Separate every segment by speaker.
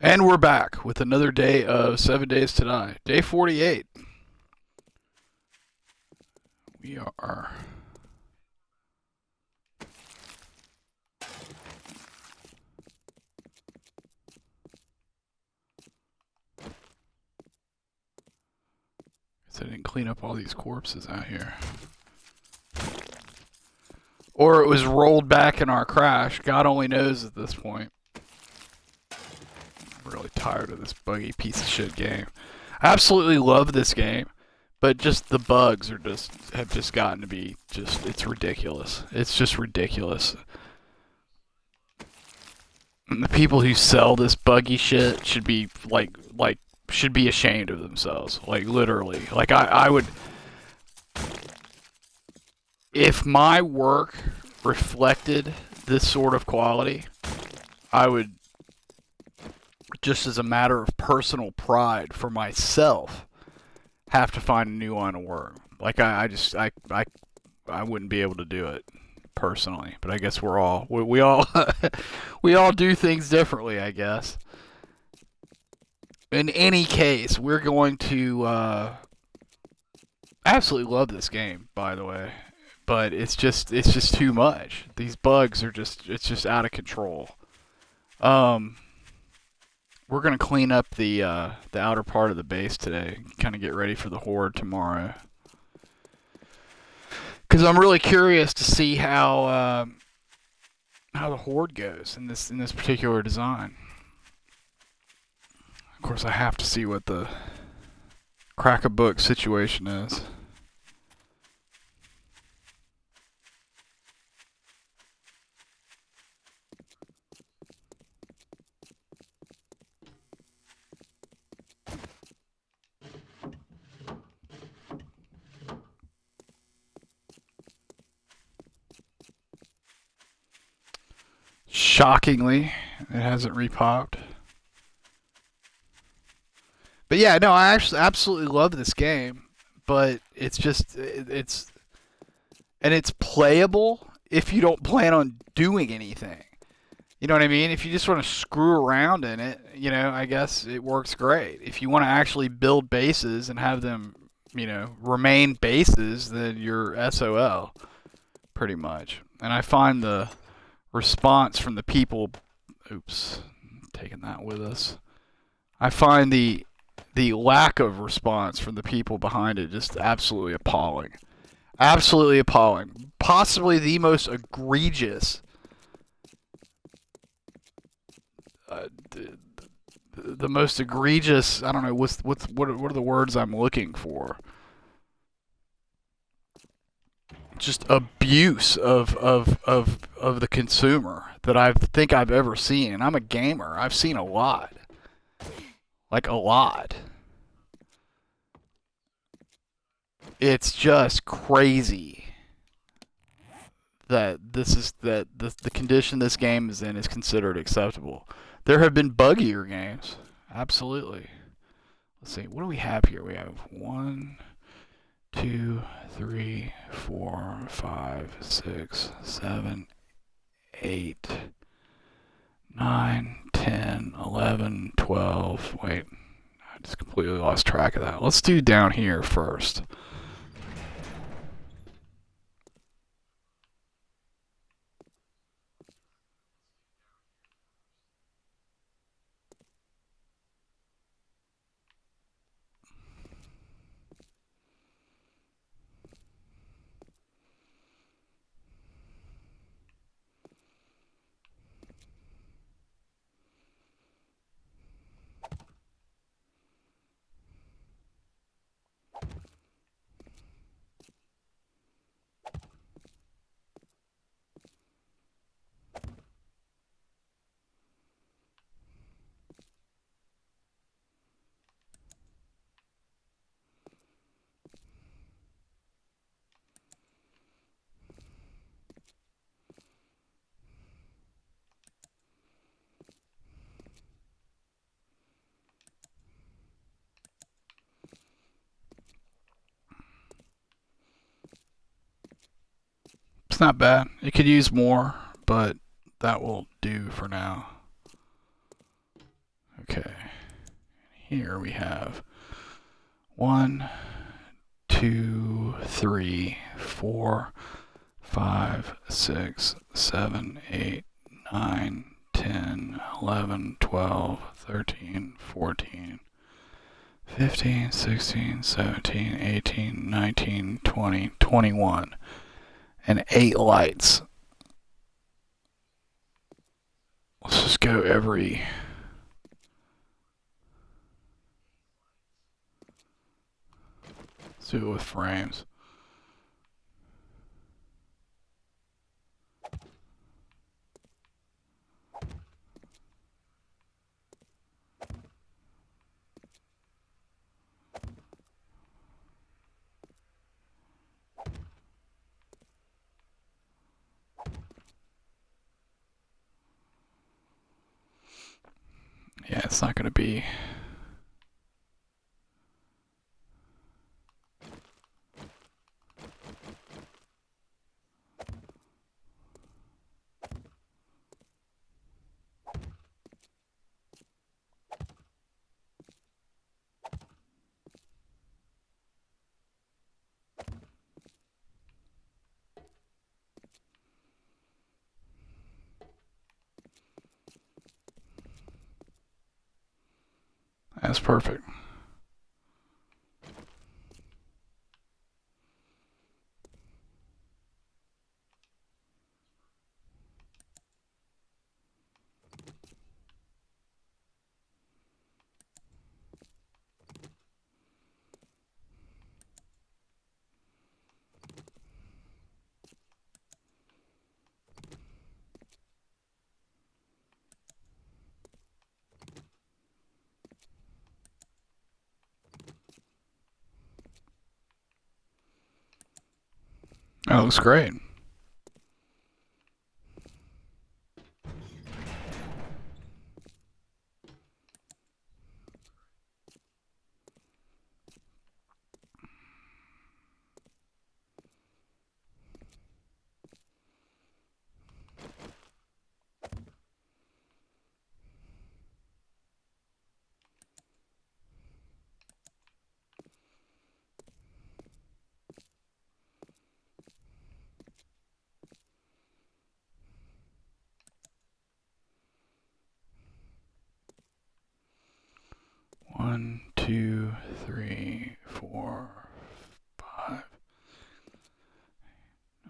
Speaker 1: And we're back with another day of 7 days to die. Day 48. We are. I didn't clean up all these corpses out here. Or it was rolled back in our crash. God only knows at this point. I'm really tired of this buggy piece of shit game. I absolutely love this game, but just the bugs have just gotten to be it's ridiculous. It's just ridiculous. And the people who sell this buggy shit should be should be ashamed of themselves. Like literally. Like I would, if my work reflected this sort of quality, I would, just as a matter of personal pride for myself, have to find a new line of work. Like I wouldn't be able to do it personally, but I guess we all we all do things differently, I guess. In any case, we're going to absolutely love this game, by the way, but it's just too much. These bugs are it's just out of control. Um, we're gonna clean up the outer part of the base today, kind of get ready for the horde tomorrow. Because I'm really curious to see how the horde goes in this particular design. Of course, I have to see what the crack a book situation is. Shockingly, it hasn't repopped. But yeah, no, I actually absolutely love this game, but it's playable if you don't plan on doing anything. You know what I mean? If you just want to screw around in it, I guess it works great. If you want to actually build bases and have them, remain bases, then you're SOL, pretty much. And I find the response from the people, oops, taking that with us. I find the lack of response from the people behind it just absolutely appalling. Absolutely appalling. Possibly the most egregious, the, the most egregious. I don't know what are the words I'm looking for. Just abuse of the consumer that I think I've ever seen. I'm a gamer. I've seen a lot, like a lot. It's just crazy that the condition this game is in is considered acceptable. There have been buggier games, absolutely. Let's see, what do we have here? We have 1, 2, 3, 4, 5, 6, 7, 8, 9, 10, 11, 12. Wait, I just completely lost track of that. Let's do down here first. It's not bad. It could use more, but that will do for now. Okay. Here we have 1, 2, 3, 4, 5, 6, 7, 8, 9, 10, 11, 12, 13, 14, 15, 16, 17, 18, 19, 20, 21, and 8 lights. Let's just go every... Let's do it with frames. Yeah, it's not going to be... That's perfect. That looks great. One, 2, 3, 4, 5,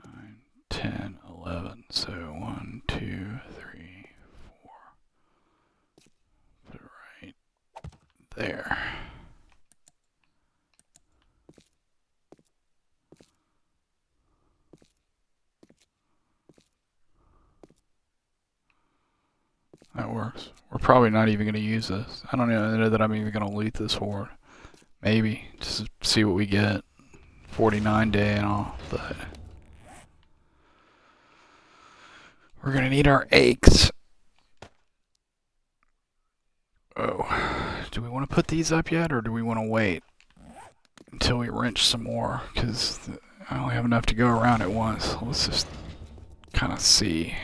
Speaker 1: 9, 10, 11. So 1, 2, 3, 4. Put it right there. That works. We're probably not even going to use this. I don't even know that I'm even going to loot this horde. Maybe, just to see what we get. 49 day and all, but... We're going to need our aches. Oh, do we want to put these up yet, or do we want to wait until we wrench some more? Because I only have enough to go around at once. Let's just kind of see.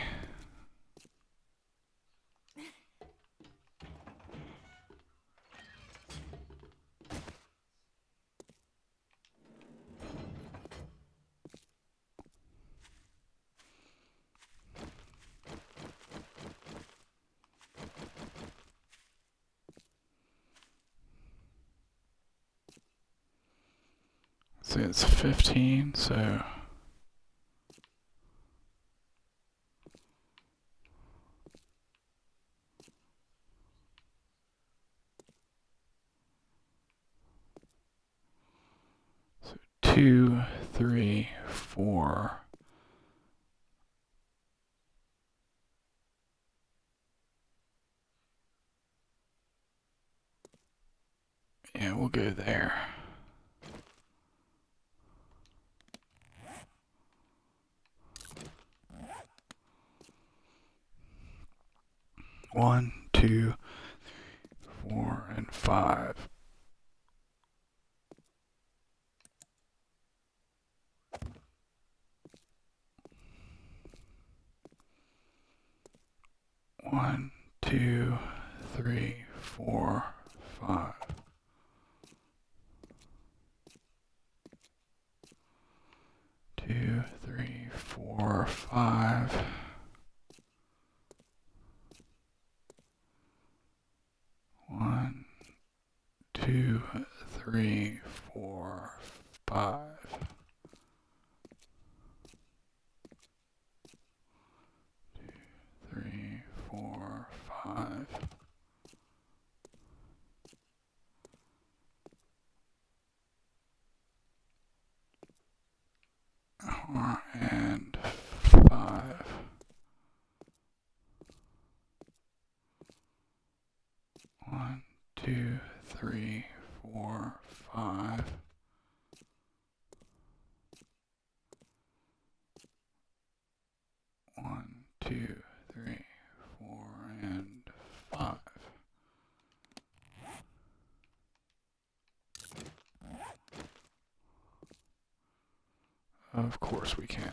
Speaker 1: See, it's 15, so... So 2, 3, 4... Yeah, we'll go there. One, 2, 4, and 5. One, 2, 3, 4, 5. 2, 3, 4, 5. 1, 2, 3, 4, 5. 2, 3, 4, 5. And 5. 1, 2, 3, 4, 5. 1, 2, 3, 4, and 5. Of course we can.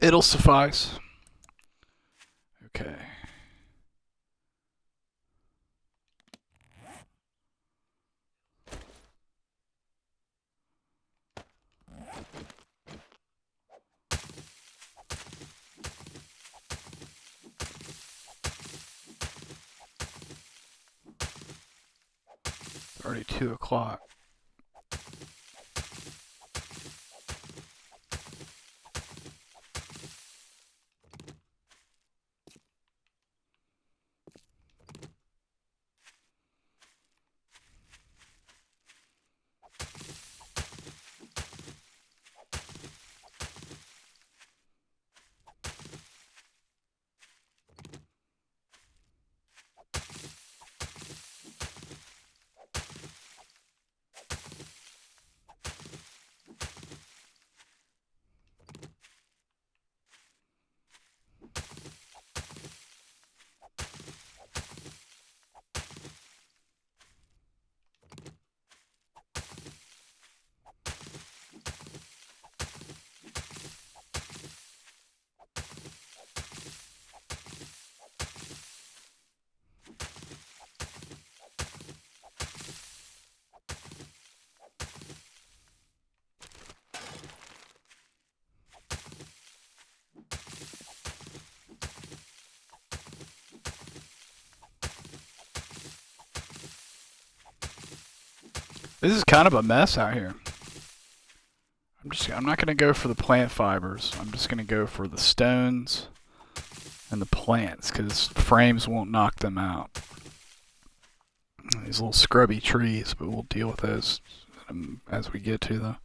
Speaker 1: It'll suffice. Okay. It's already 2 o'clock. This is kind of a mess out here. I'm not going to go for the plant fibers. I'm just going to go for the stones and the plants because frames won't knock them out. These little scrubby trees, but we'll deal with those as we get to them.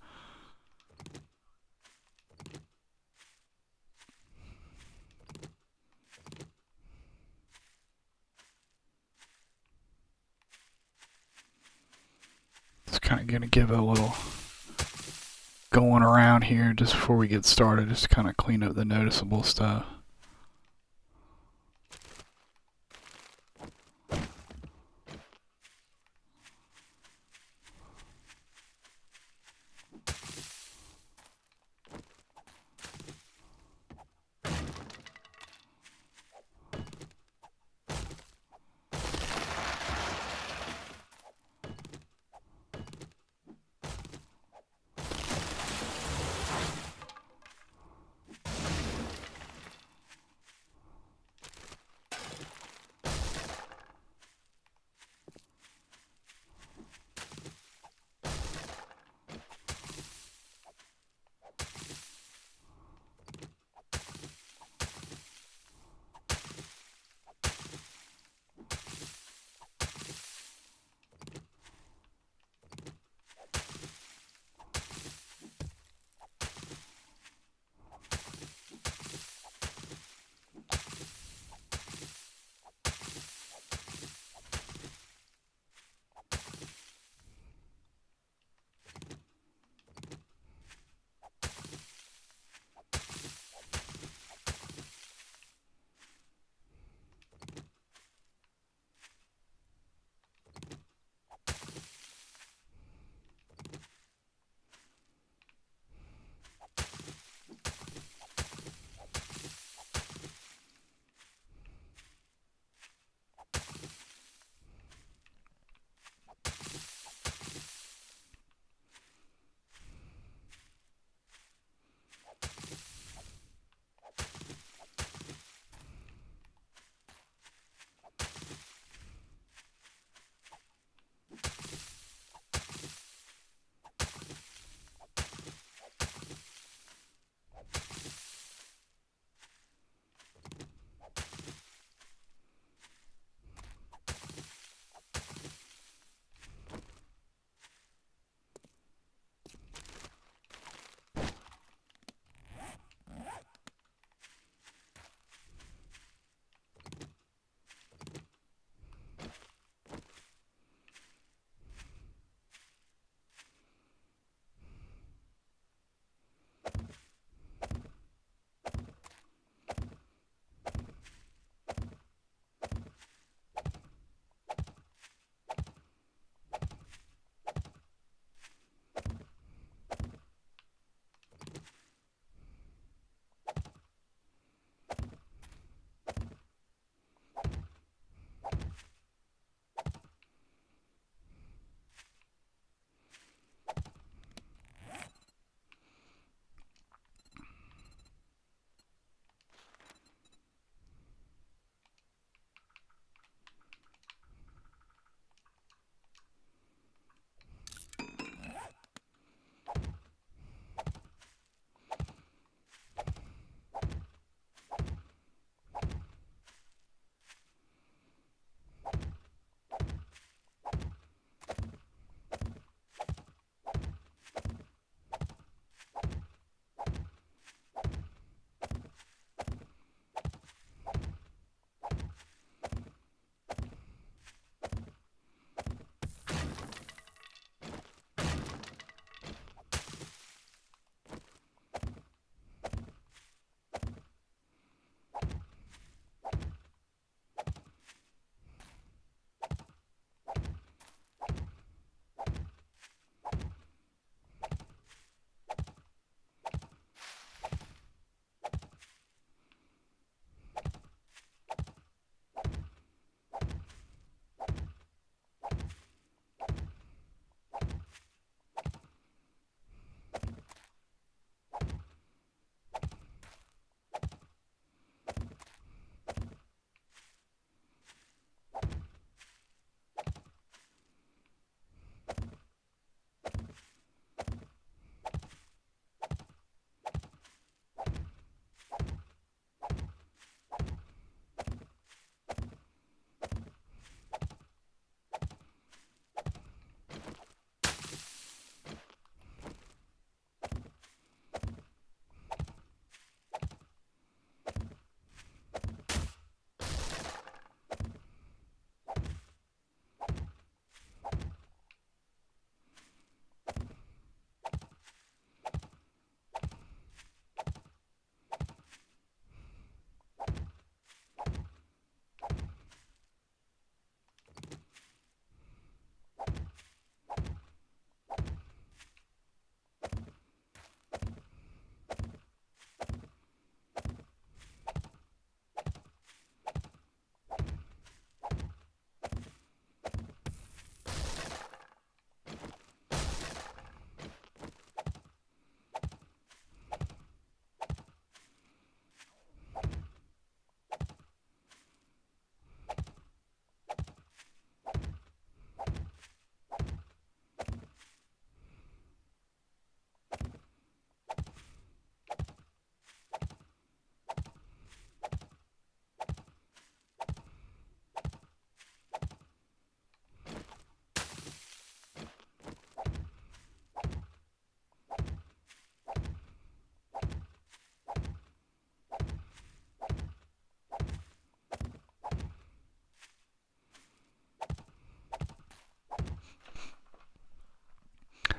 Speaker 1: kind of going to give it a little going around here just before we get started, just to kind of clean up the noticeable stuff.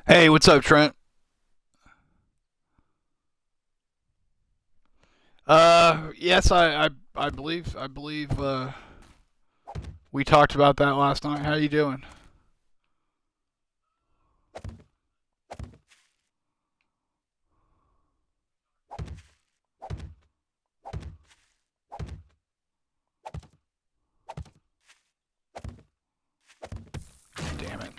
Speaker 1: Hey, what's up, Trent? Yes, I believe we talked about that last night. How you doing? Damn it.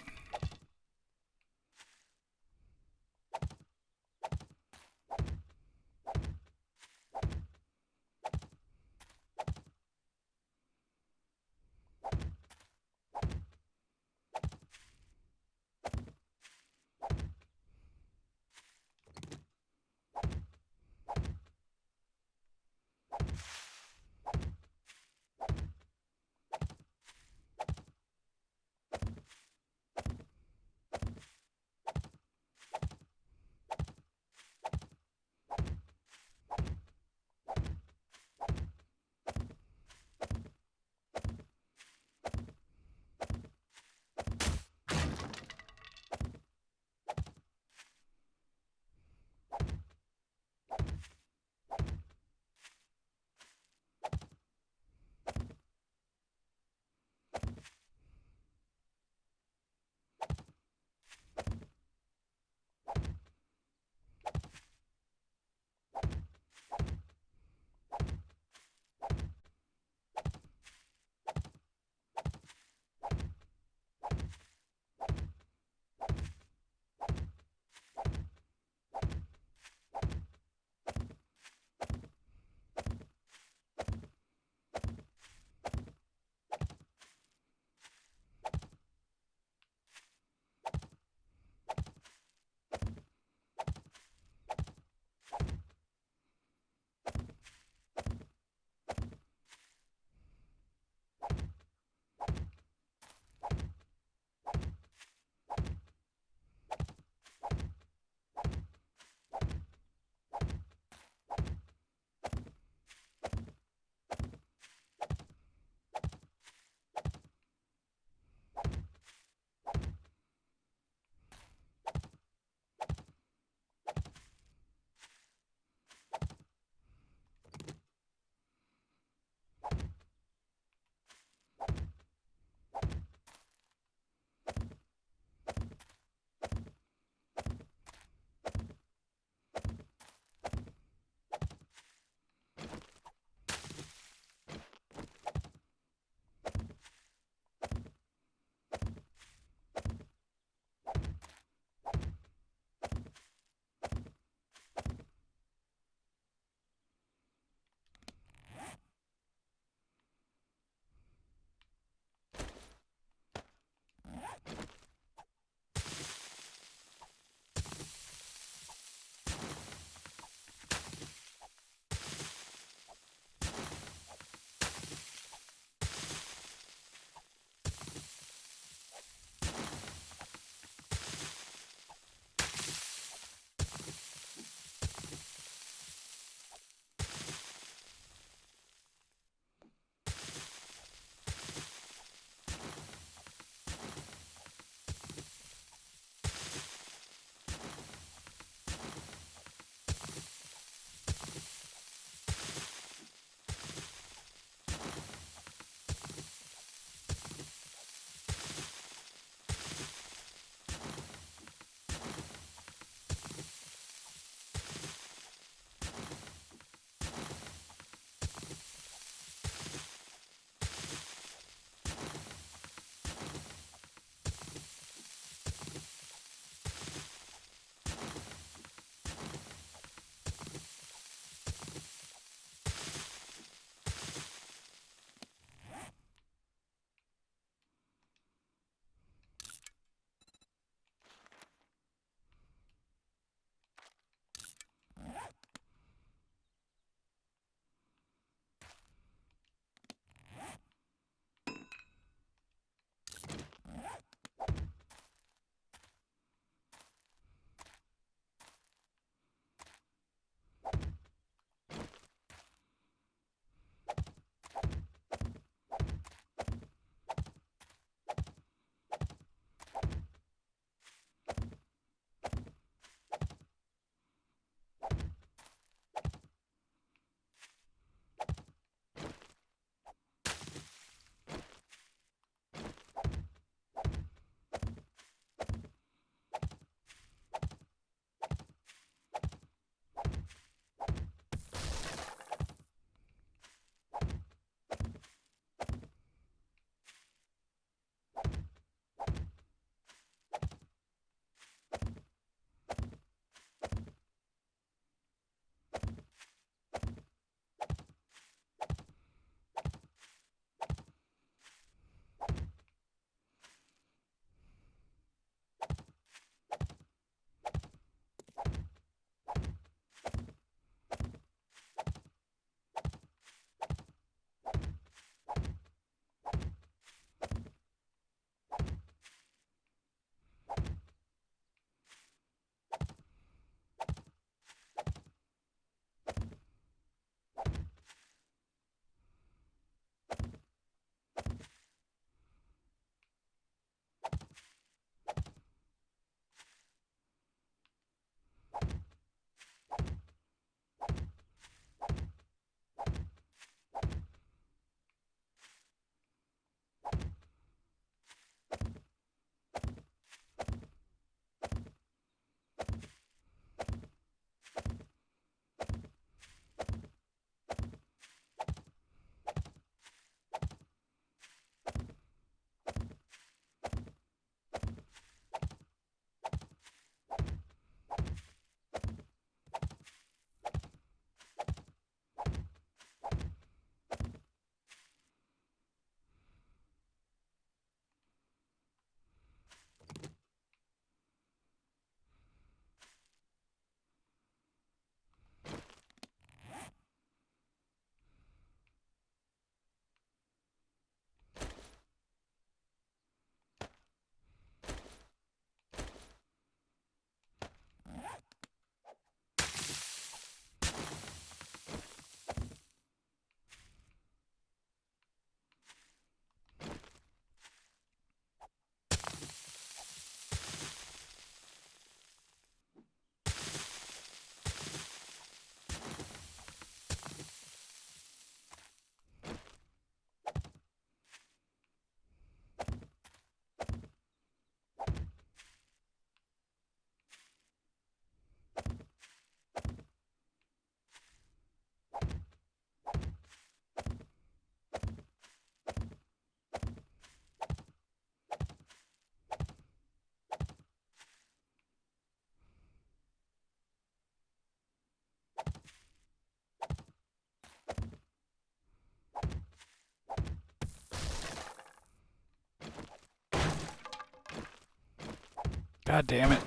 Speaker 1: God damn it.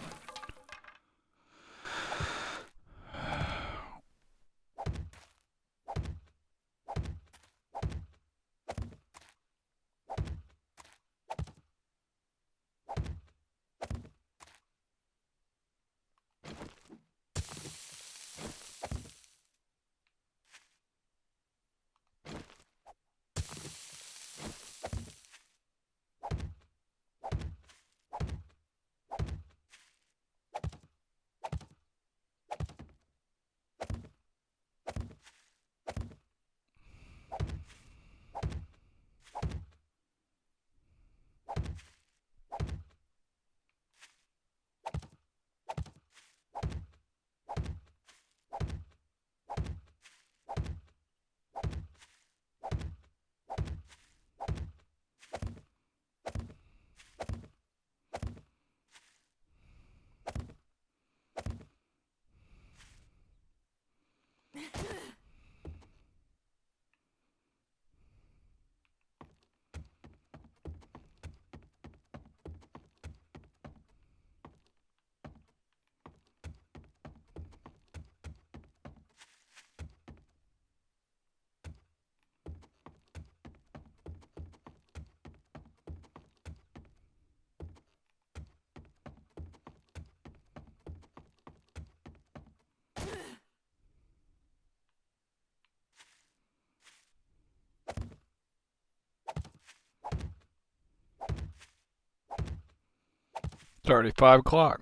Speaker 1: It's already 5 o'clock.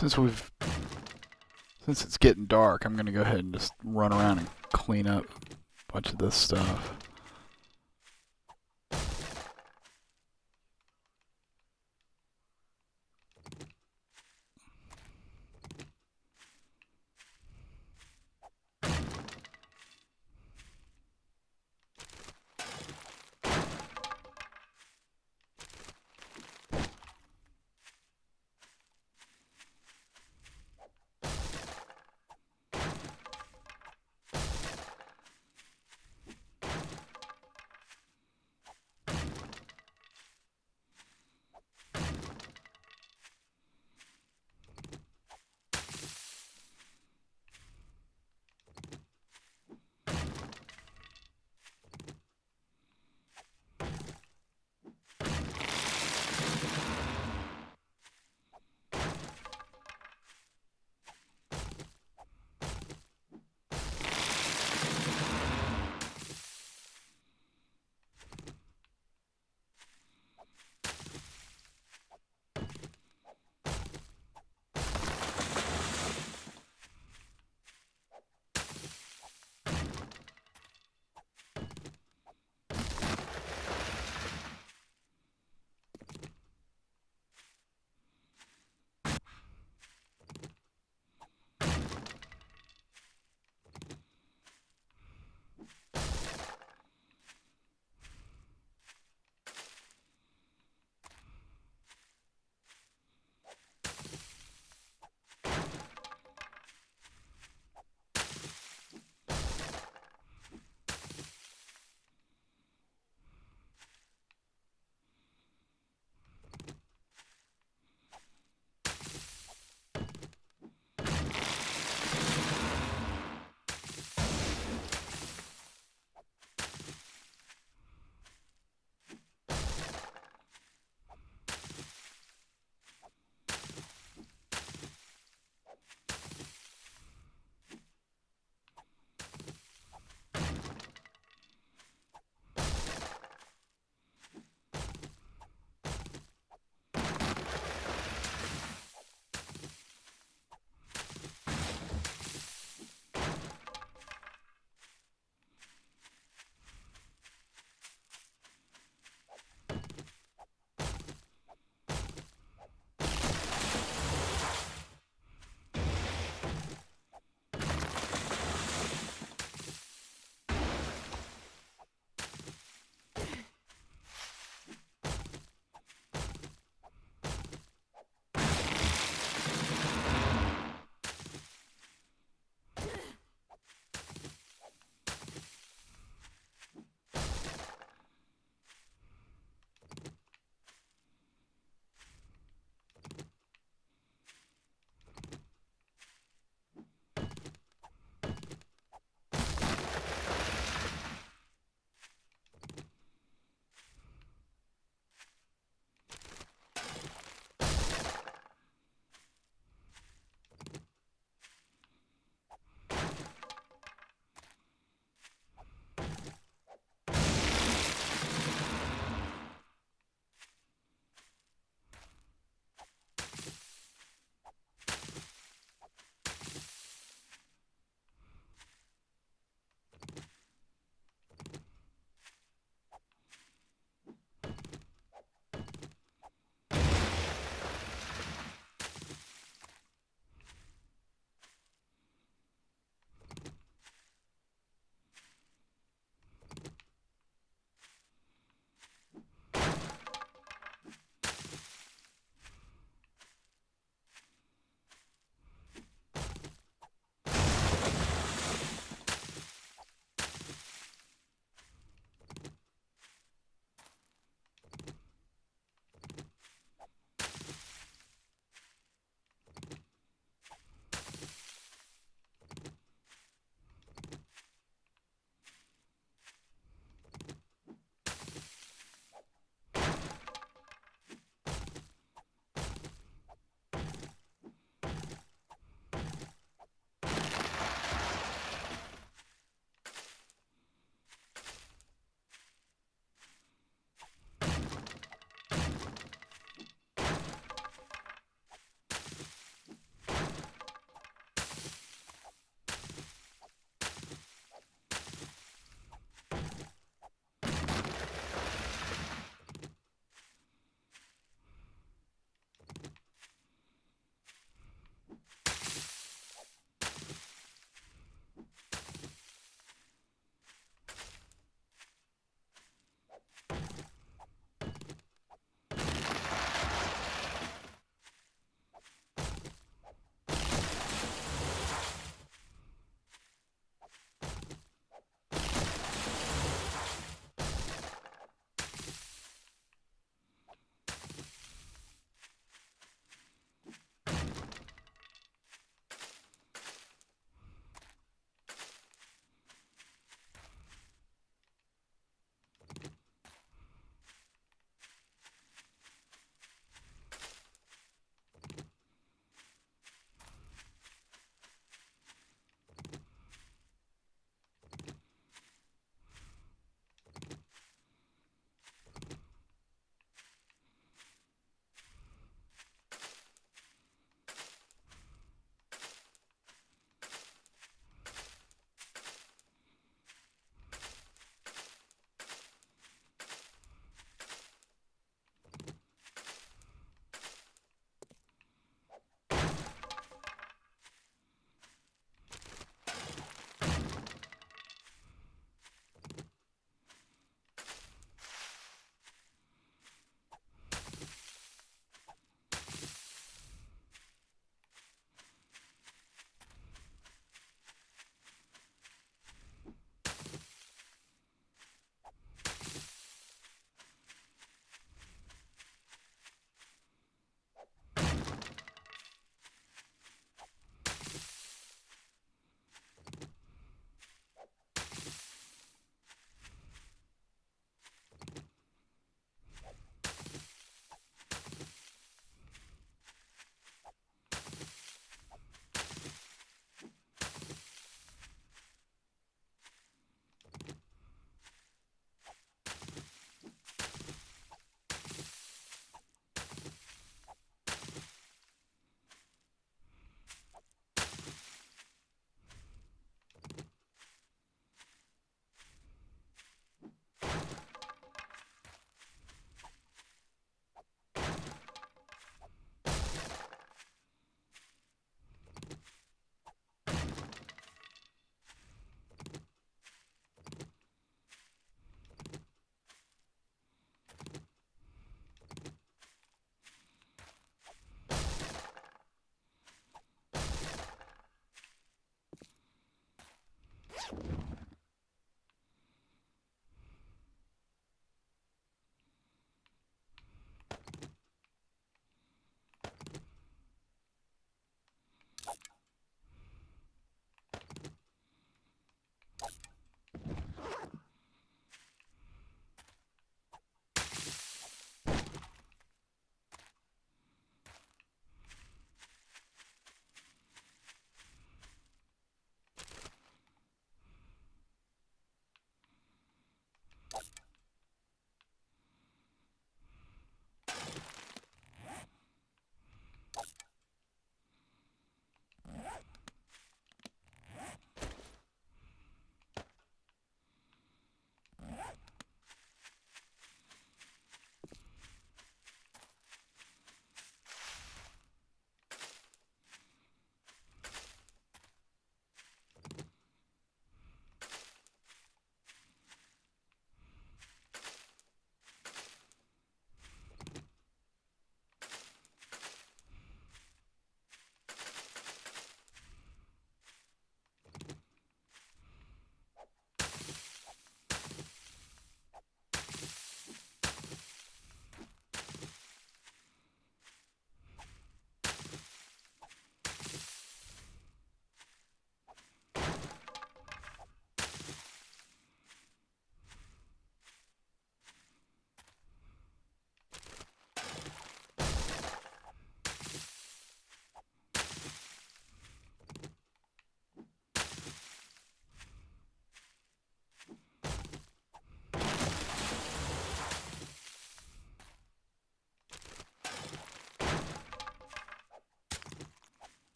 Speaker 1: Since it's getting dark, I'm gonna go ahead and just run around and clean up a bunch of this stuff.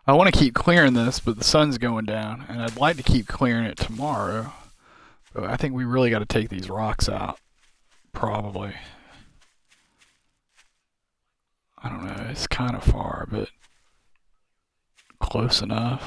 Speaker 1: I want to keep clearing this, but the sun's going down, and I'd like to keep clearing it tomorrow. But I think we really got to take these rocks out, probably. I don't know, it's kind of far, but close enough.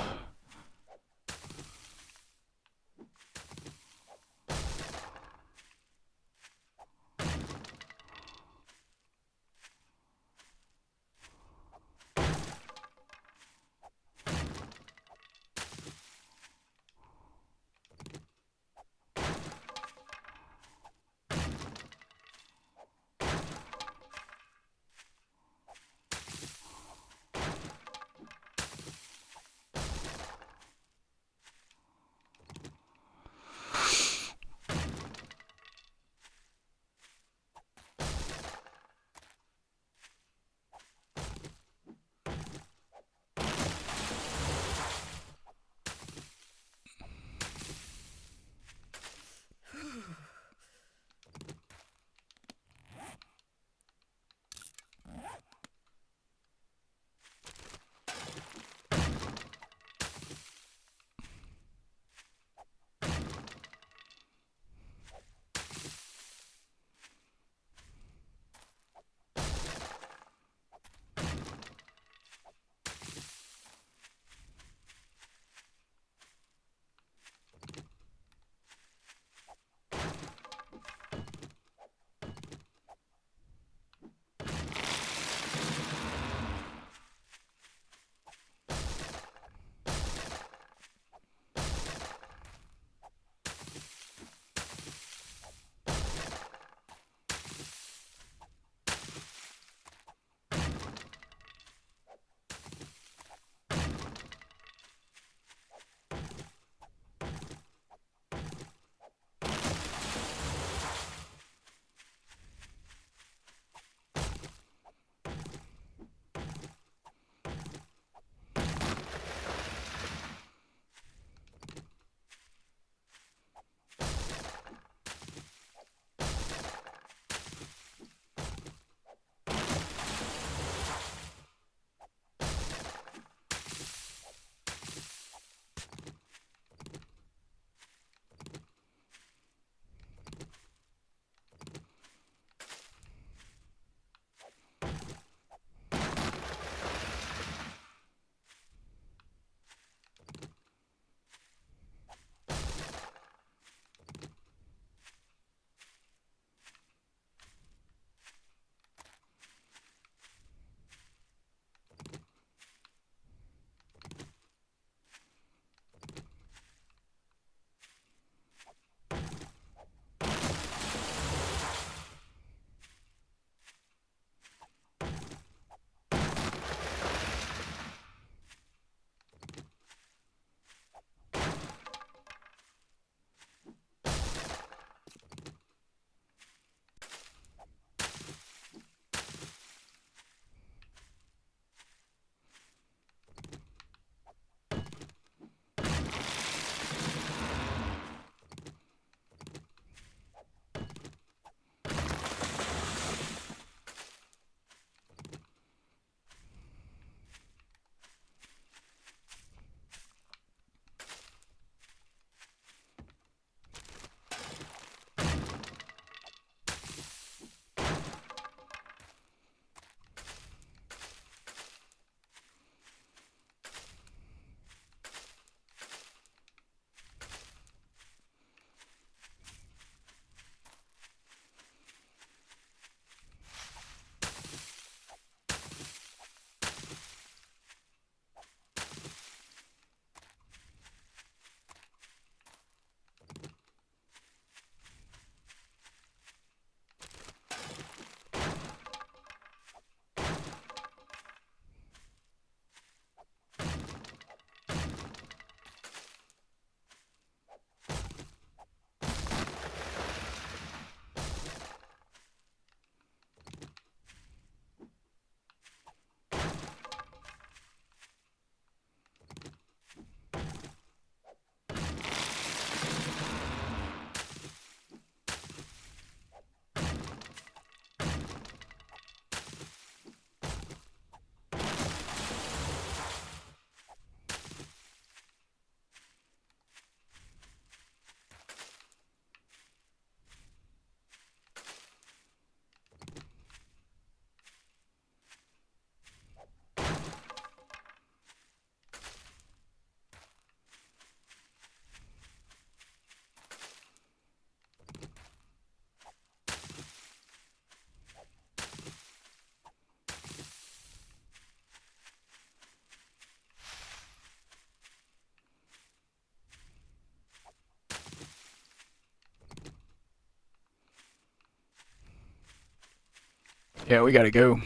Speaker 1: Yeah, we gotta go.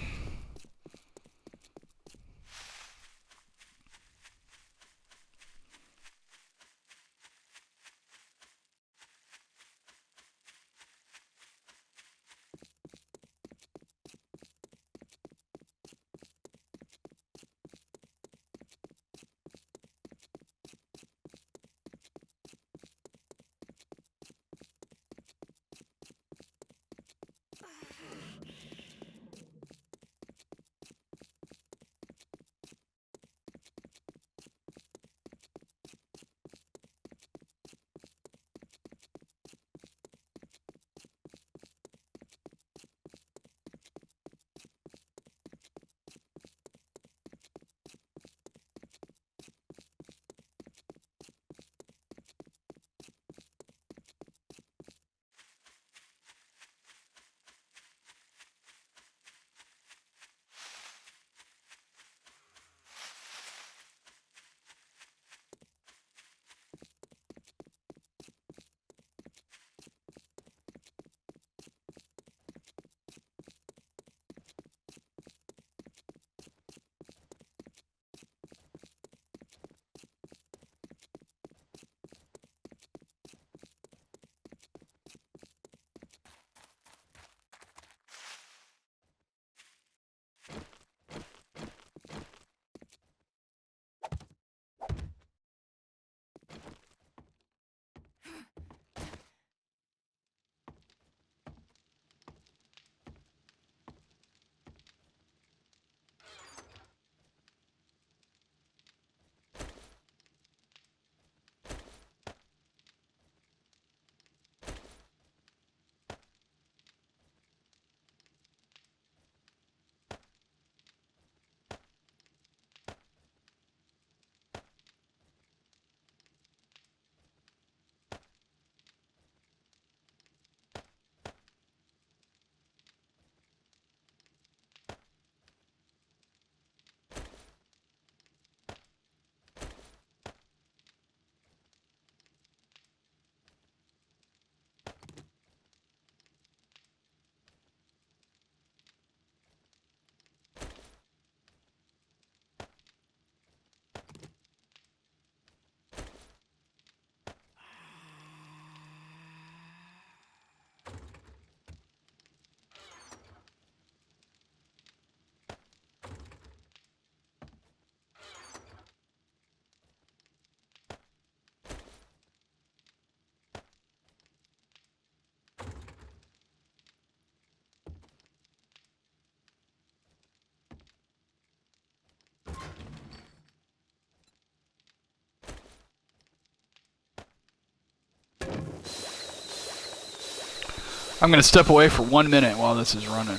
Speaker 1: I'm gonna step away for 1 minute while this is running.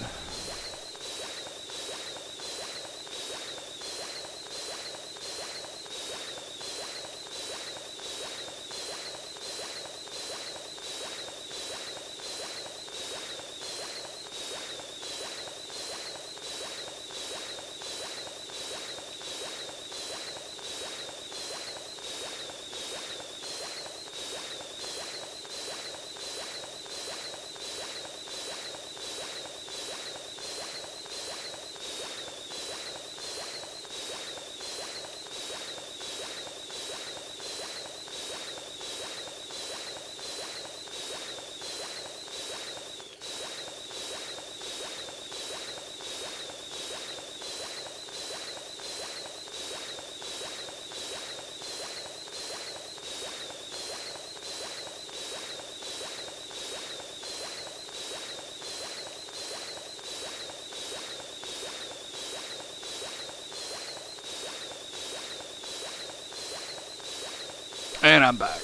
Speaker 1: And I'm back.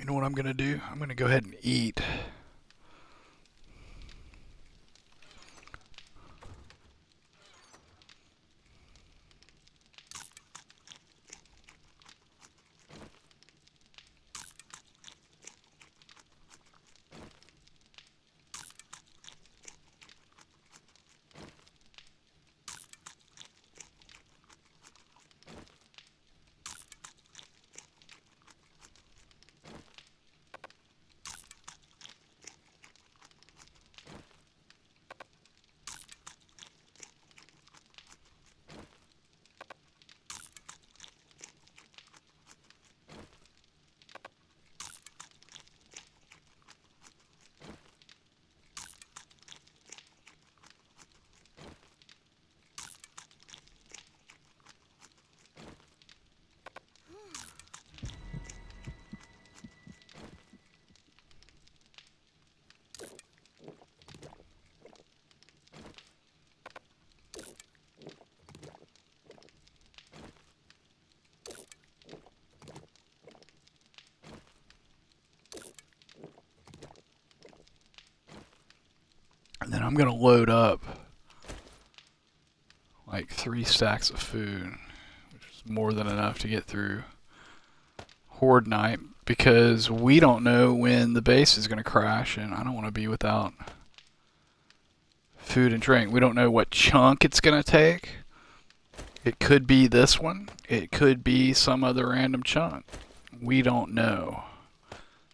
Speaker 1: You know what I'm gonna do? I'm gonna go ahead and eat. And then I'm gonna load up like 3 stacks of food, which is more than enough to get through horde night, because we don't know when the base is gonna crash, and I don't want to be without food and drink. We don't know what chunk it's gonna take. It could be this one. It could be some other random chunk. We don't know.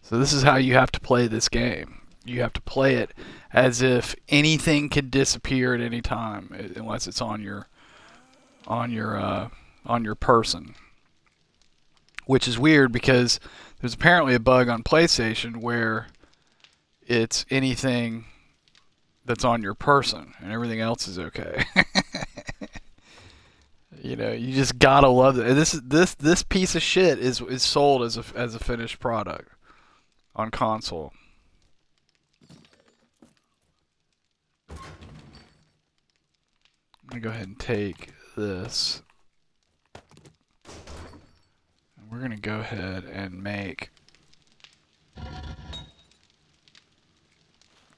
Speaker 1: So this is how you have to play this game. You have to play it as if anything could disappear at any time, unless it's on your person. Which is weird because there's apparently a bug on PlayStation where it's anything that's on your person and everything else is okay. You know, you just gotta love it. This piece of shit is sold as a finished product on console. I'm gonna go ahead and take this. And we're gonna go ahead and make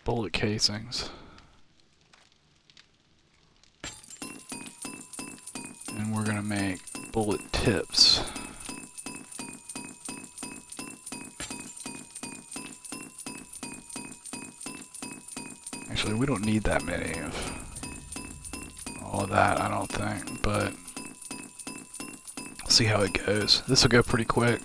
Speaker 1: bullet casings. And we're gonna make bullet tips. Actually, we don't need that many of all of that, I don't think, but we'll see how it goes. This will go pretty quick.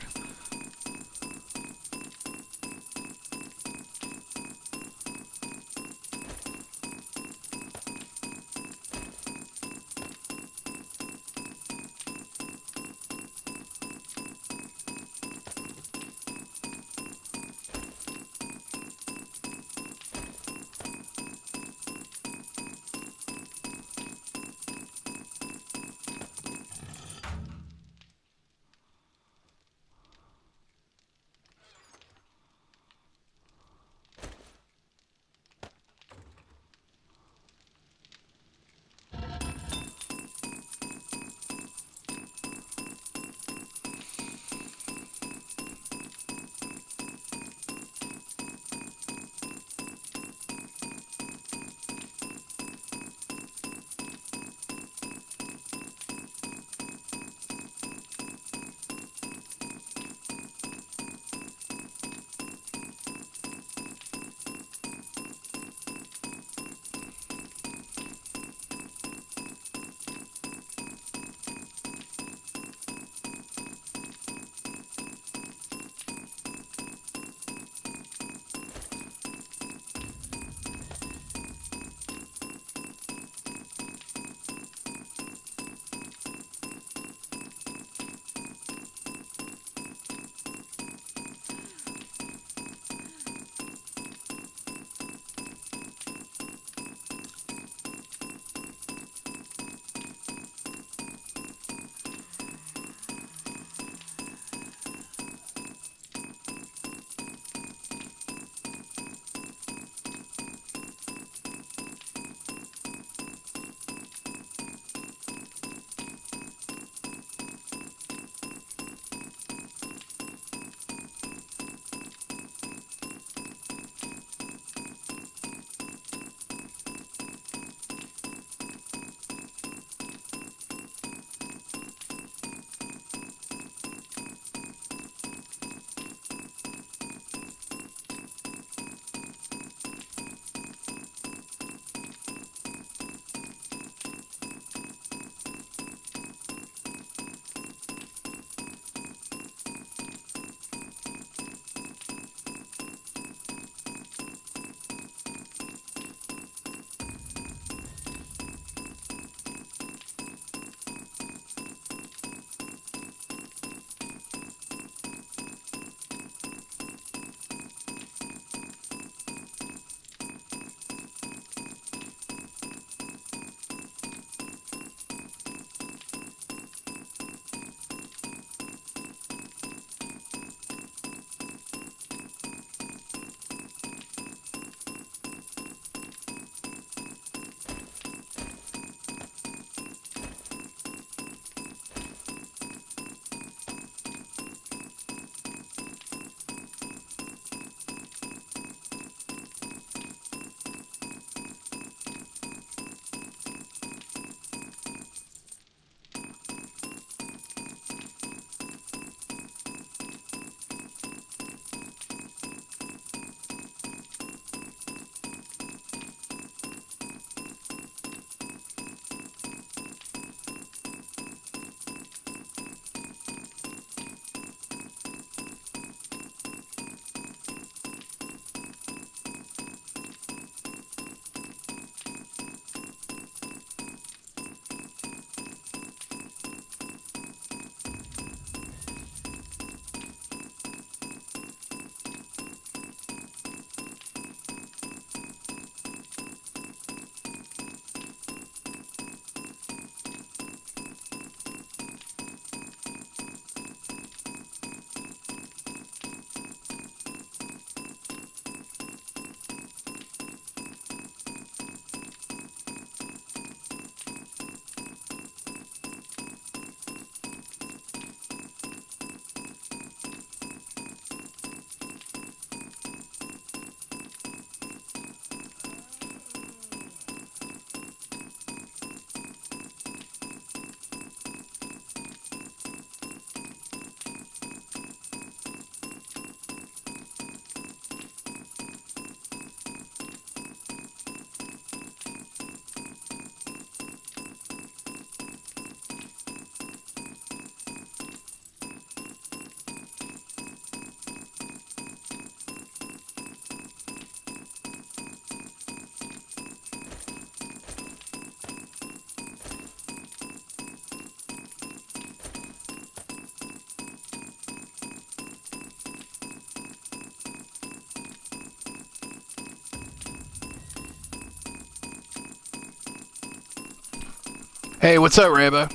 Speaker 1: Hey, what's up, Rambo?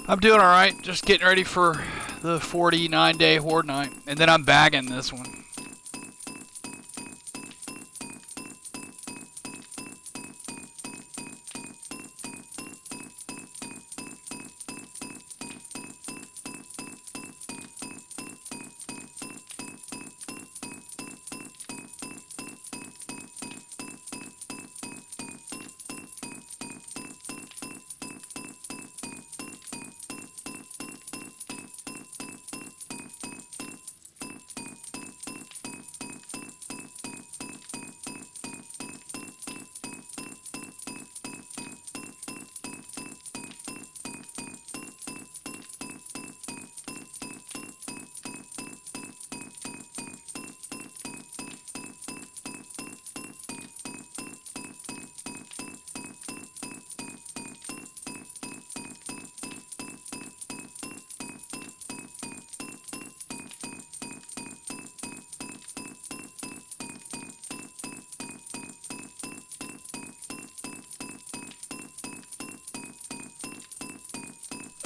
Speaker 1: I'm doing alright. Just getting ready for the 49-day horde night. And then I'm bagging this one.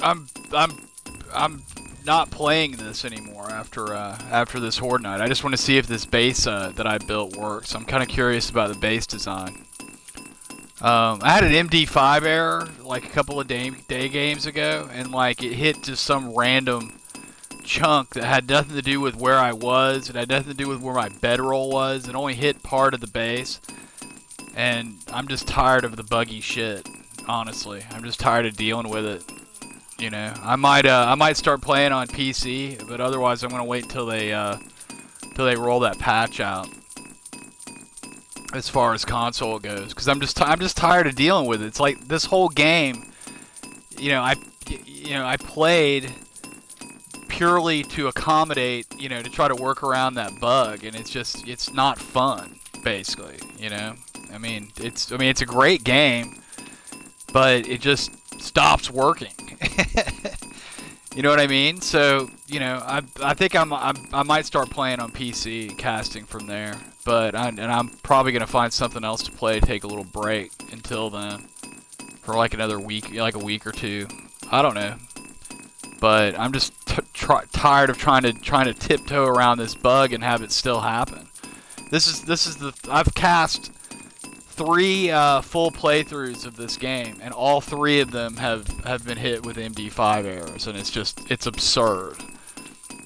Speaker 1: I'm not playing this anymore after this horde night. I just want to see if this base that I built works. I'm kind of curious about the base design. I had an MD5 error like a couple of day games ago, and like it hit just some random chunk that had nothing to do with where I was. It had nothing to do with where my bedroll was. It only hit part of the base, and I'm just tired of the buggy shit. Honestly, I'm just tired of dealing with it. You know, I might start playing on PC, but otherwise I'm gonna wait until they roll that patch out. As far as console goes, because I'm just tired of dealing with it. It's like this whole game, I played purely to accommodate, to try to work around that bug, and it's not fun, basically. I mean it's a great game, but it just stops working. You know what I mean? So, I think I might start playing on PC and casting from there. But I'm probably gonna find something else to play, take a little break until then, for like another week, like a week or two. I don't know. But I'm just tired of trying to tiptoe around this bug and have it still happen. I've cast 3 full playthroughs of this game, and all 3 of them have been hit with MD5 errors, and it's absurd.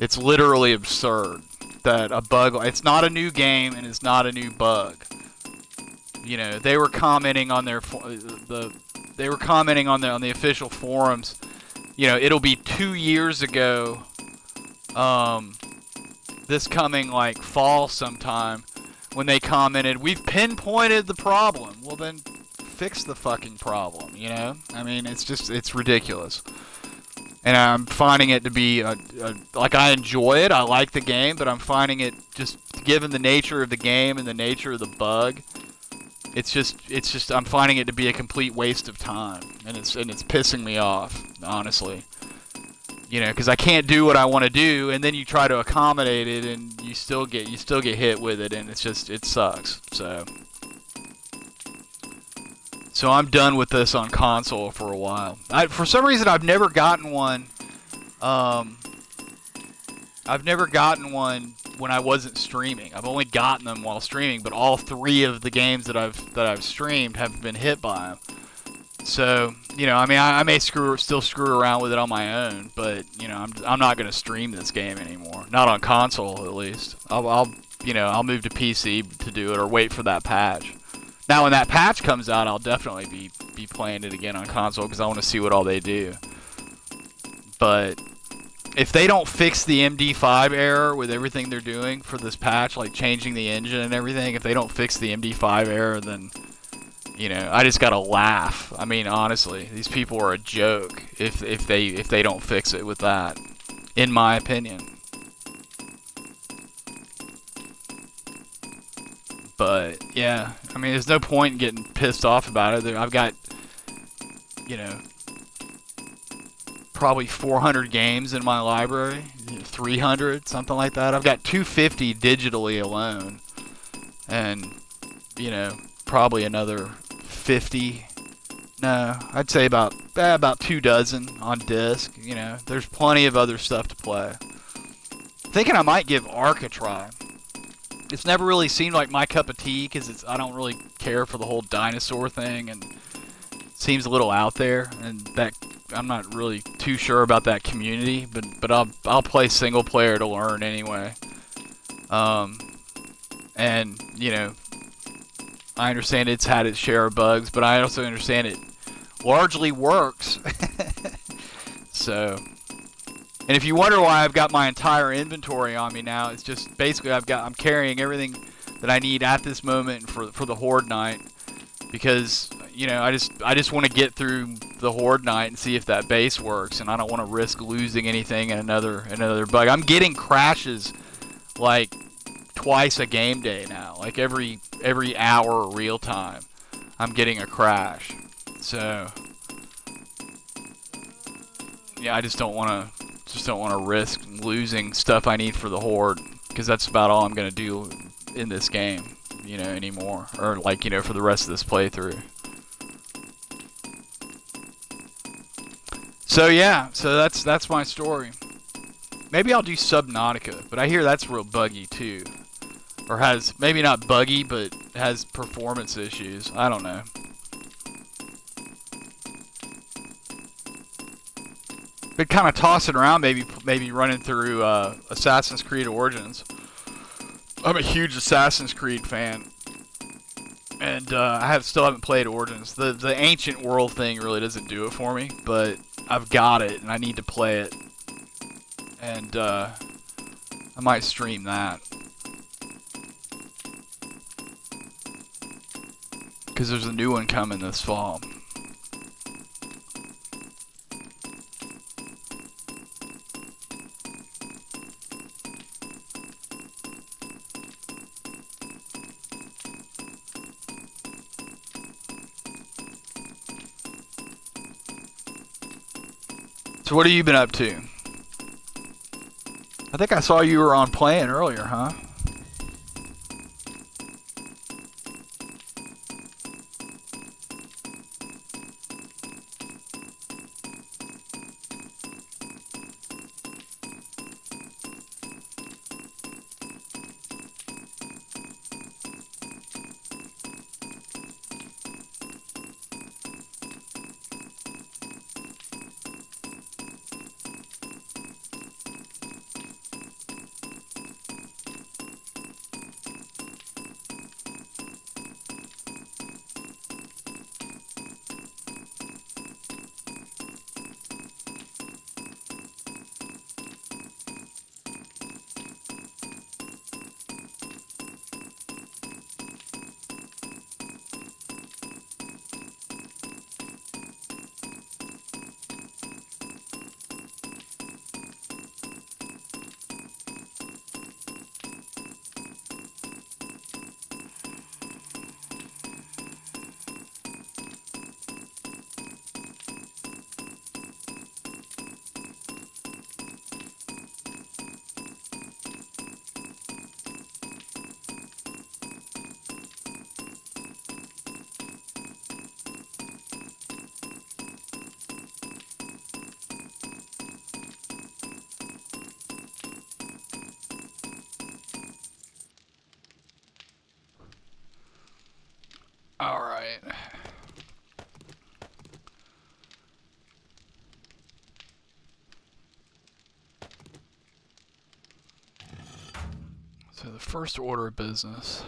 Speaker 1: It's literally absurd that a bug. It's not a new game, and it's not a new bug. They were commenting on their on the official forums. It'll be 2 years ago. This coming like fall sometime, when they commented, "We've pinpointed the problem." Well, then fix the fucking problem, I mean, it's ridiculous. And I'm finding it to be, like, I enjoy it, I like the game, but I'm finding it, just given the nature of the game and the nature of the bug, I'm finding it to be a complete waste of time. And it's pissing me off, honestly. Because I can't do what I want to do, and then you try to accommodate it, and you still get hit with it, and it sucks. So I'm done with this on console for a while. For some reason, I've never gotten one. I've never gotten one when I wasn't streaming. I've only gotten them while streaming, but all 3 of the games that I've streamed have been hit by them. So, I mean, I may still screw around with it on my own, but I'm not gonna stream this game anymore. Not on console, at least. I'll move to PC to do it, or wait for that patch. Now, when that patch comes out, I'll definitely be playing it again on console, because I want to see what all they do. But if they don't fix the MD5 error with everything they're doing for this patch, like changing the engine and everything, if they don't fix the MD5 error, then I just gotta laugh. I mean, honestly, these people are a joke if they don't fix it with that, in my opinion. But yeah, I mean, there's no point in getting pissed off about it. I've got, probably 400 games in my library, 300, something like that. I've got 250 digitally alone, and probably another 50 No, I'd say about 2 dozen on disc. You know, there's plenty of other stuff to play. Thinking I might give Ark a try. It's never really seemed like my cup of tea because I don't really care for the whole dinosaur thing, and it seems a little out there, and that I'm not really too sure about that community. But I'll play single player to learn anyway. And you know, I understand it's had its share of bugs, but I also understand it largely works. So, and if you wonder why I've got my entire inventory on me now, it's just basically I'm carrying everything that I need at this moment for the horde night, because you know I just want to get through the horde night and see if that base works, and I don't want to risk losing anything in another bug. I'm getting crashes like twice a game day now, like every hour real time I'm getting a crash. So yeah, I just don't want to risk losing stuff I need for the horde, because that's about all I'm going to do in this game, you know, anymore, or like, you know, for the rest of this playthrough. So yeah, so that's my story. Maybe I'll do Subnautica, but I hear that's real buggy too. Or has, maybe not buggy, but has performance issues. I don't know. Been kind of tossing around, maybe running through Assassin's Creed Origins. I'm a huge Assassin's Creed fan, and I still haven't played Origins. The ancient world thing really doesn't do it for me, but I've got it and I need to play it, and I might stream that. Because there's a new one coming this fall. So what have you been up to? I think I saw you were on playing earlier, huh? All right. So the first order of business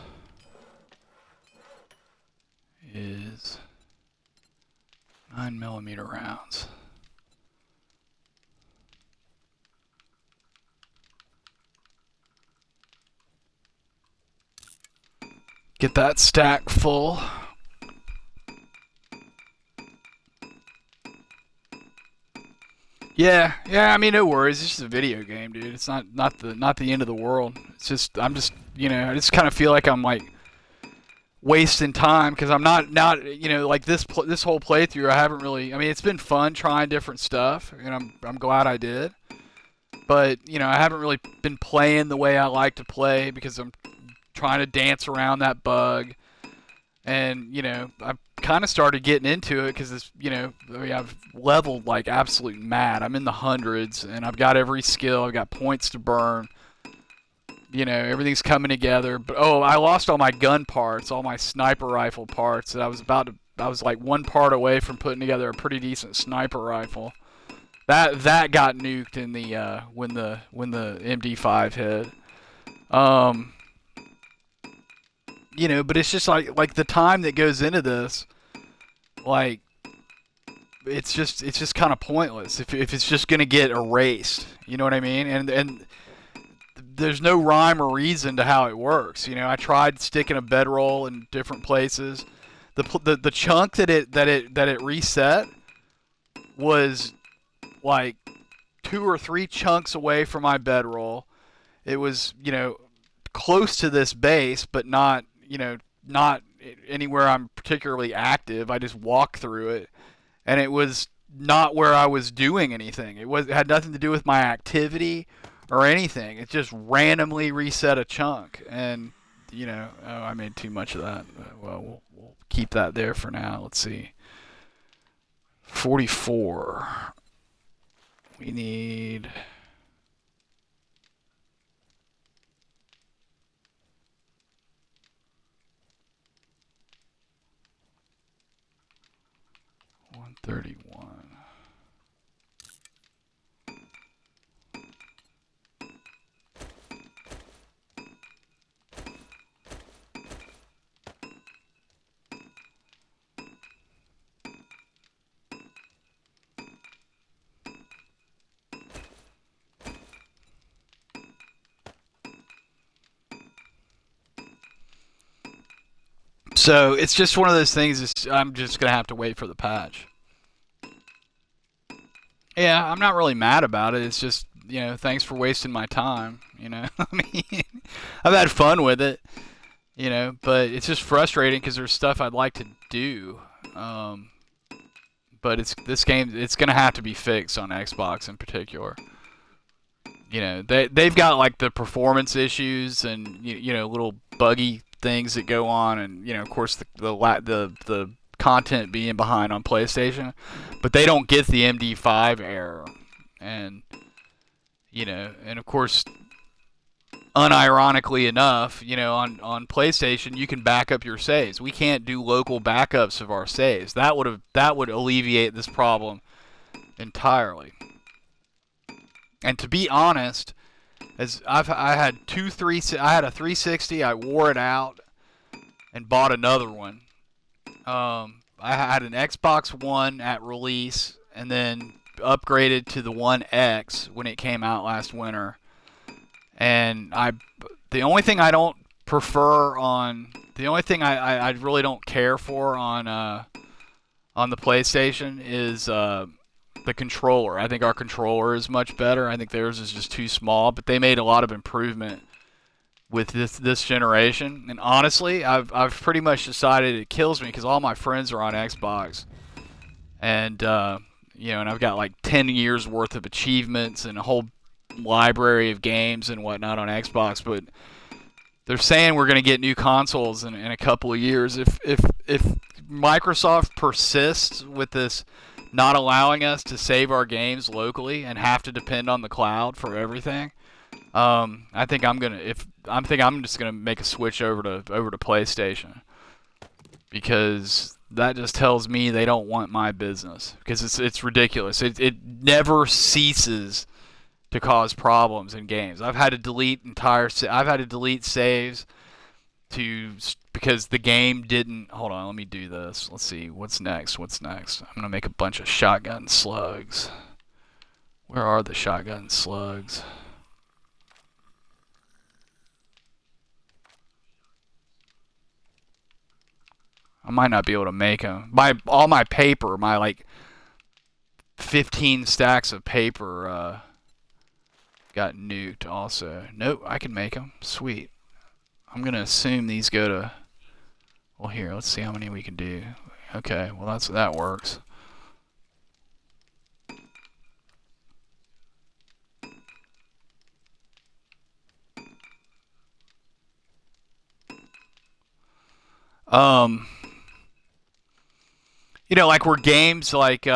Speaker 1: is 9mm rounds. Get that stack full. Yeah, I mean, no worries. It's just a video game, dude. It's not the end of the world. It's just you know, I just kind of feel like I'm like wasting time, because I'm not you know, like this whole playthrough I haven't really. I mean, it's been fun trying different stuff, and I'm glad I did. But you know, I haven't really been playing the way I like to play, because I'm trying to dance around that bug, And I kind of started getting into it because I mean, I've leveled like absolute mad. I'm in the hundreds, and I've got every skill. I've got points to burn. Everything's coming together. But oh, I lost all my gun parts, all my sniper rifle parts. And I was like one part away from putting together a pretty decent sniper rifle. That got nuked in the when the MD5 hit. Um, but it's just like the time that goes into this, like it's just kind of pointless if it's just gonna get erased. You know what I mean? And there's no rhyme or reason to how it works. I tried sticking a bedroll in different places. The chunk that it reset was like two or three chunks away from my bedroll. It was close to this base, but not anywhere I'm particularly active. I just walked through it, and it was not where I was doing anything. It had nothing to do with my activity or anything. It just randomly reset a chunk, and I made too much of that. Well, we'll keep that there for now. Let's see. 44. We need. $131. So it's just one of those things. I'm just gonna have to wait for the patch. Yeah, I'm not really mad about it. It's just thanks for wasting my time. I mean, I've had fun with it. But it's just frustrating because there's stuff I'd like to do. Um, but this game. It's gonna have to be fixed on Xbox in particular. They've got like the performance issues and little buggy things that go on, and of course the content being behind on PlayStation, but they don't get the MD5 error, and and of course, unironically enough, on PlayStation you can back up your saves. We can't do local backups of our saves. That would alleviate this problem entirely. And to be honest, as I had I had a 360. I wore it out and bought another one. I had an Xbox One at release, and then upgraded to the One X when it came out last winter. And the only thing I don't prefer on the only thing I really don't care for on the PlayStation is the controller. I think our controller is much better. I think theirs is just too small, but they made a lot of improvement with this generation. And honestly, I've pretty much decided it kills me because all my friends are on Xbox, and and I've got like 10 years worth of achievements and a whole library of games and whatnot on Xbox. But they're saying we're going to get new consoles in a couple of years. If Microsoft persists with this not allowing us to save our games locally and have to depend on the cloud for everything, I think I'm just gonna make a switch over to PlayStation, because that just tells me they don't want my business, because it's ridiculous. It never ceases to cause problems in games. I've had to delete saves because the game didn't. Hold on, let me do this. Let's see what's next. I'm gonna make a bunch of shotgun slugs. Where are the shotgun slugs? I might not be able to make them. All my paper, my like 15 stacks of paper, got nuked also. Nope, I can make them. Sweet. I'm gonna assume these go to. Well, here, let's see how many we can do. Okay, well that works. like where games like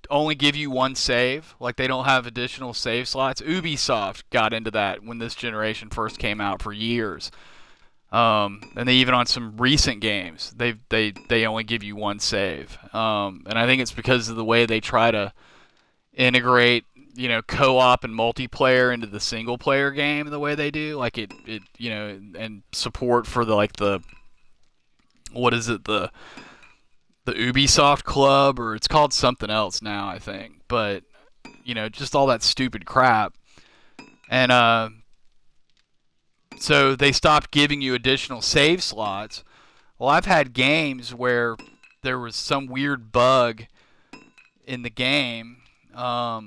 Speaker 1: only give you one save, like they don't have additional save slots. Ubisoft got into that when this generation first came out for years. And they even on some recent games, they only give you one save. And I think it's because of the way they try to integrate, co-op and multiplayer into the single player game the way they do. Like it and support for the like the what is it the Ubisoft Club, or it's called something else now, I think. But just all that stupid crap. And so they stopped giving you additional save slots. Well, I've had games where there was some weird bug in the game. Uh,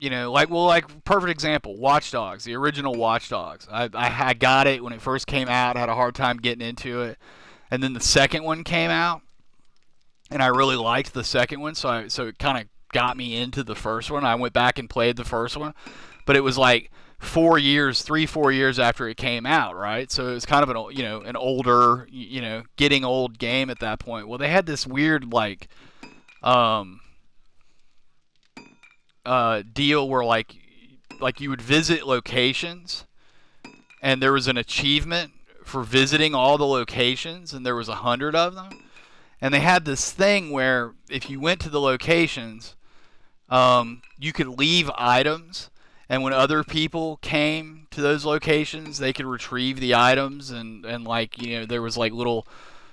Speaker 1: like perfect example, Watch Dogs, the original Watch Dogs. I got it when it first came out. Had a hard time getting into it, and then the second one came out, and I really liked the second one, so it kind of got me into the first one. I went back and played the first one, but it was like 4 years after it came out, right? So it was kind of an older, getting old game at that point. Well, they had this weird um, deal where like you would visit locations, and there was an achievement for visiting all the locations, and there was 100 of them. And they had this thing where if you went to the locations, you could leave items, and when other people came to those locations, they could retrieve the items, and there was like little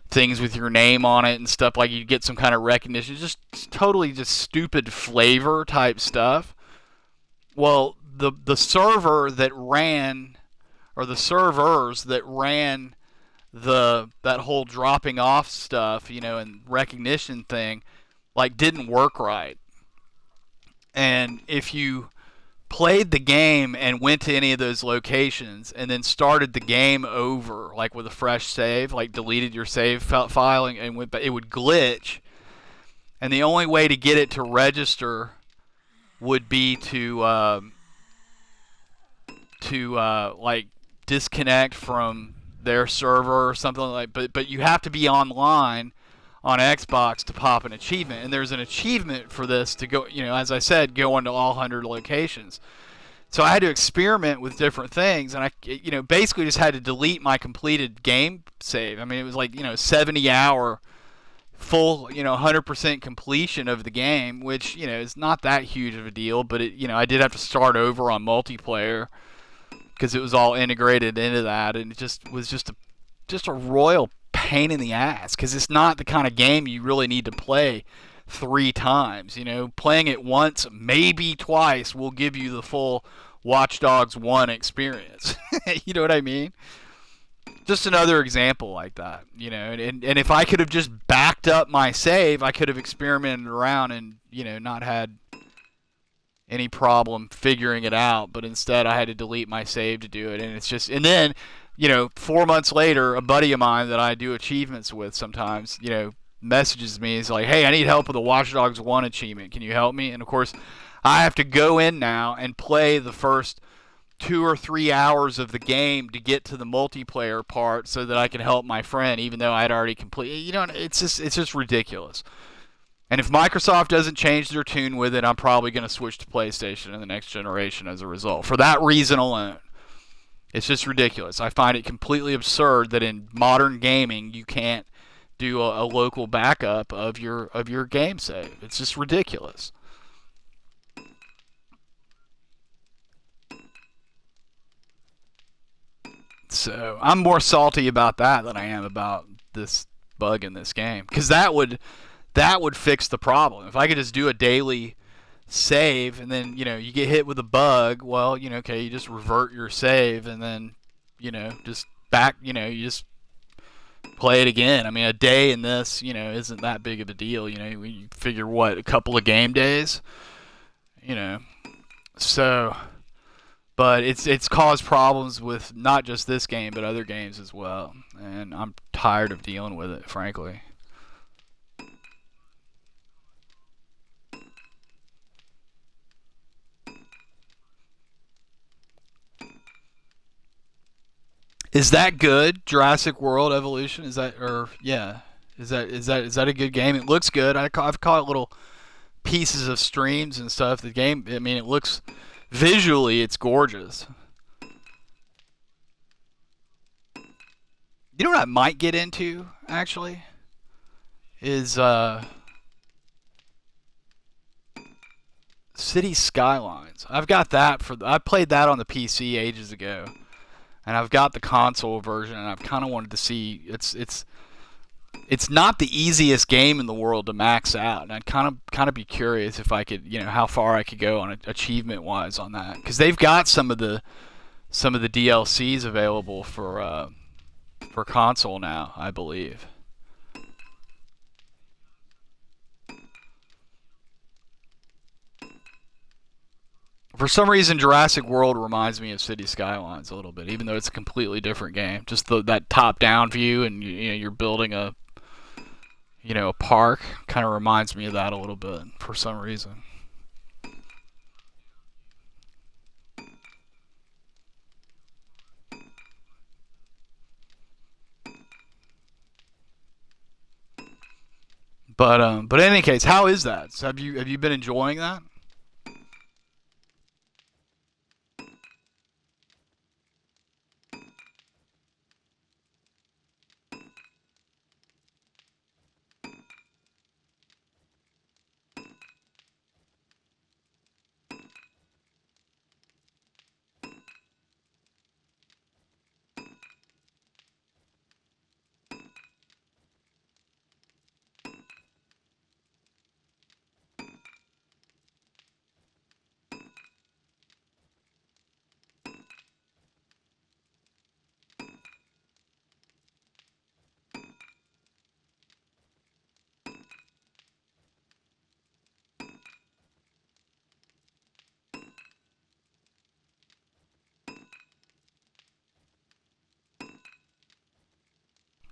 Speaker 1: things with your name on it and stuff, like you get some kind of recognition. Just totally just stupid flavor type stuff. Well, the server that ran, or the servers that ran that whole dropping off stuff, and recognition thing, like didn't work right. And if you played the game and went to any of those locations and then started the game over, like with a fresh save, like deleted your save file and went, it would glitch. And the only way to get it to register would be to like disconnect from their server or something like. But you have to be online on Xbox to pop an achievement, and there's an achievement for this to go. As I said, go into all 100 locations. So I had to experiment with different things, and I basically just had to delete my completed game save. I mean, it was like 70-hour full 100% completion of the game, which is not that huge of a deal, but I did have to start over on multiplayer because it was all integrated into that, and it just was just a royal pain in the ass because it's not the kind of game you really need to play 3 times. Playing it once, maybe twice, will give you the full Watch Dogs 1 experience. You know what I mean? Just another example like that. And if I could have just backed up my save, I could have experimented around and not had any problem figuring it out. But instead, I had to delete my save to do it, and it's just. And then 4 months later, a buddy of mine that I do achievements with sometimes, messages me. He's like, "Hey, I need help with the Watch Dogs 1 achievement. Can you help me?" And of course, I have to go in now and play the first 2 or 3 hours of the game to get to the multiplayer part so that I can help my friend, even though I'd already completed. It's just ridiculous. And if Microsoft doesn't change their tune with it, I'm probably going to switch to PlayStation in the next generation as a result. For that reason alone. It's just ridiculous. I find it completely absurd that in modern gaming you can't do a local backup of your game save. It's just ridiculous. So I'm more salty about that than I am about this bug in this game, because that would fix the problem. If I could just do a daily save, and then you get hit with a bug, well, okay, you just revert your save, and then just back, you just play it again. I mean, a day in this isn't that big of a deal. You figure, what, a couple of game days, you know so. But it's caused problems with not just this game but other games as well, and I'm tired of dealing with it, frankly. Is that good? Jurassic World Evolution? Is that or yeah? Is that a good game? It looks good. I've caught little pieces of streams and stuff. The game, I mean, it looks visually, it's gorgeous. You know what I might get into actually is City Skylines. I've got that I played that on the PC ages ago, and I've got the console version, and I've kind of wanted to see. It's not the easiest game in the world to max out, and I'd kind of be curious if I could, how far I could go on achievement wise on that, because they've got some of the DLCs available for console now, I believe. For some reason, Jurassic World reminds me of City Skylines a little bit, even though it's a completely different game. Just that top-down view, and you're building a park, kind of reminds me of that a little bit for some reason. But in any case, how is that? So have you been enjoying that?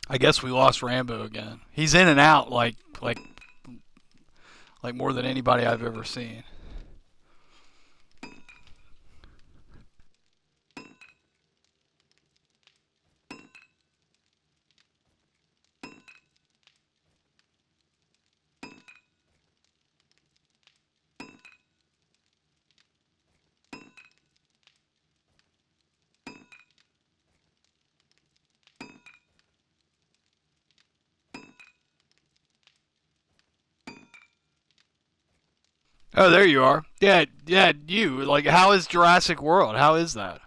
Speaker 1: I guess we lost Rambo again. He's in and out like more than anybody I've ever seen. Oh, there you are. Yeah, yeah, you. Like, how is Jurassic World? How is that?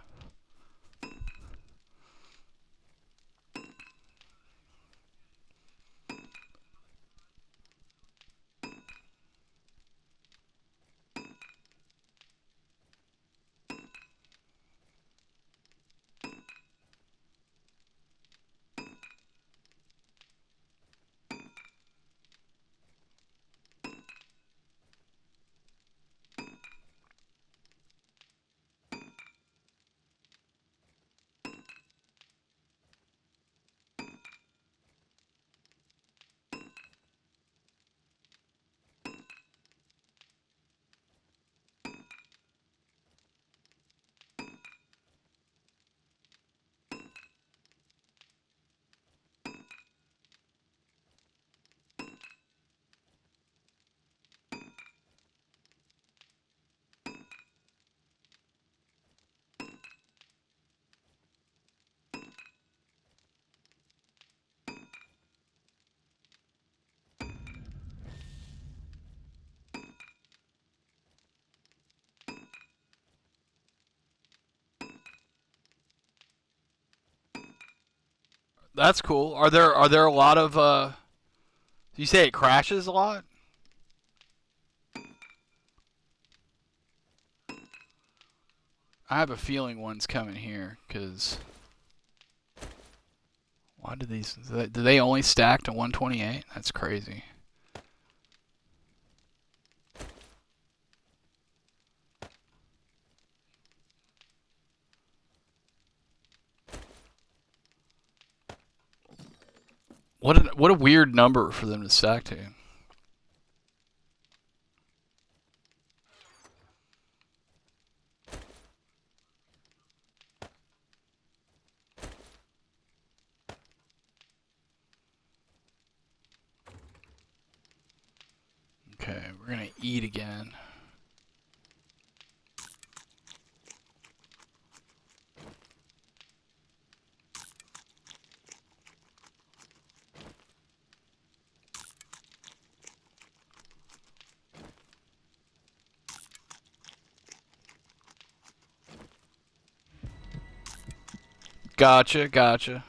Speaker 1: That's cool. Are there a lot of you say it crashes a lot? I have a feeling one's coming here cuz why do these do they only stack to 128? That's crazy. What a weird number for them to stack to. Okay, we're gonna eat again. Gotcha, gotcha.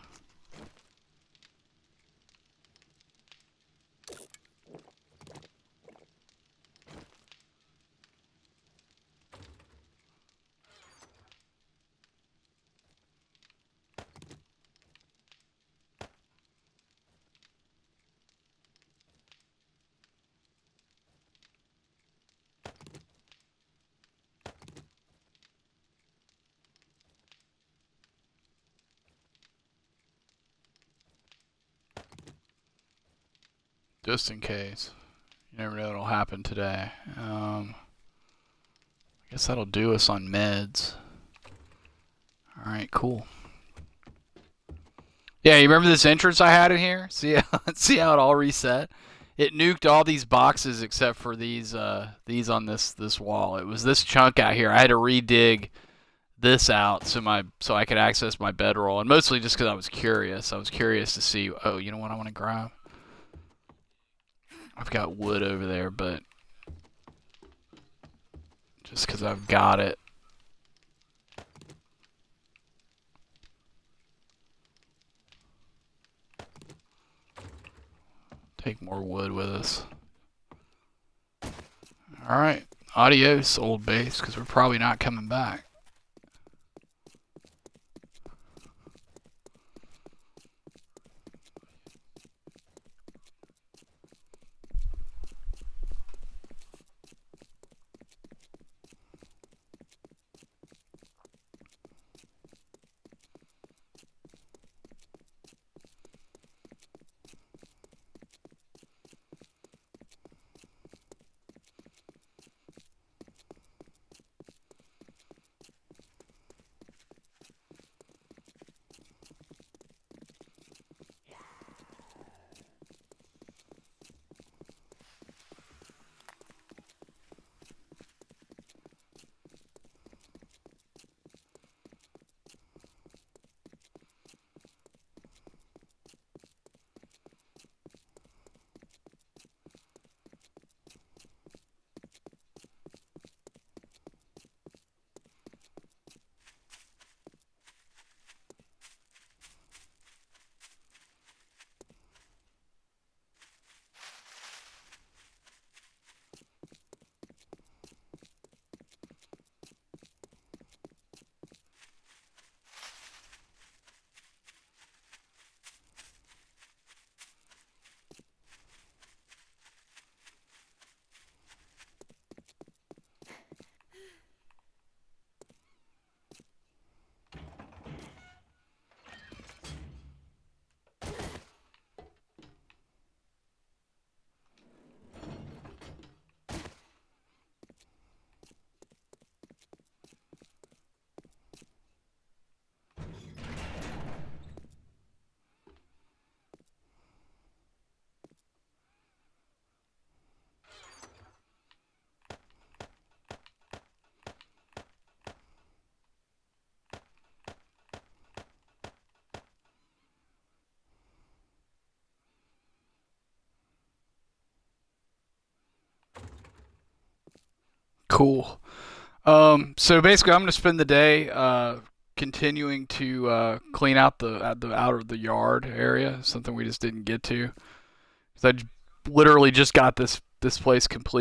Speaker 1: Just in case. You never know what'll happen today. I guess that'll do us on meds. Alright, cool. Yeah, you remember this entrance I had in here? See how it all reset? It nuked all these boxes except for these on this wall. It was this chunk out here. I had to redig this out so I could access my bedroll, and mostly just because I was curious. I was curious to see. Oh, you know what I want to grab? I've got wood over there, but just because I've got it. Take more wood with us. Alright, adios, old base, because we're probably not coming back. Cool. So basically, I'm gonna spend the day continuing to clean out the out of the yard area. Something we just didn't get to. 'Cause I literally just got this place complete.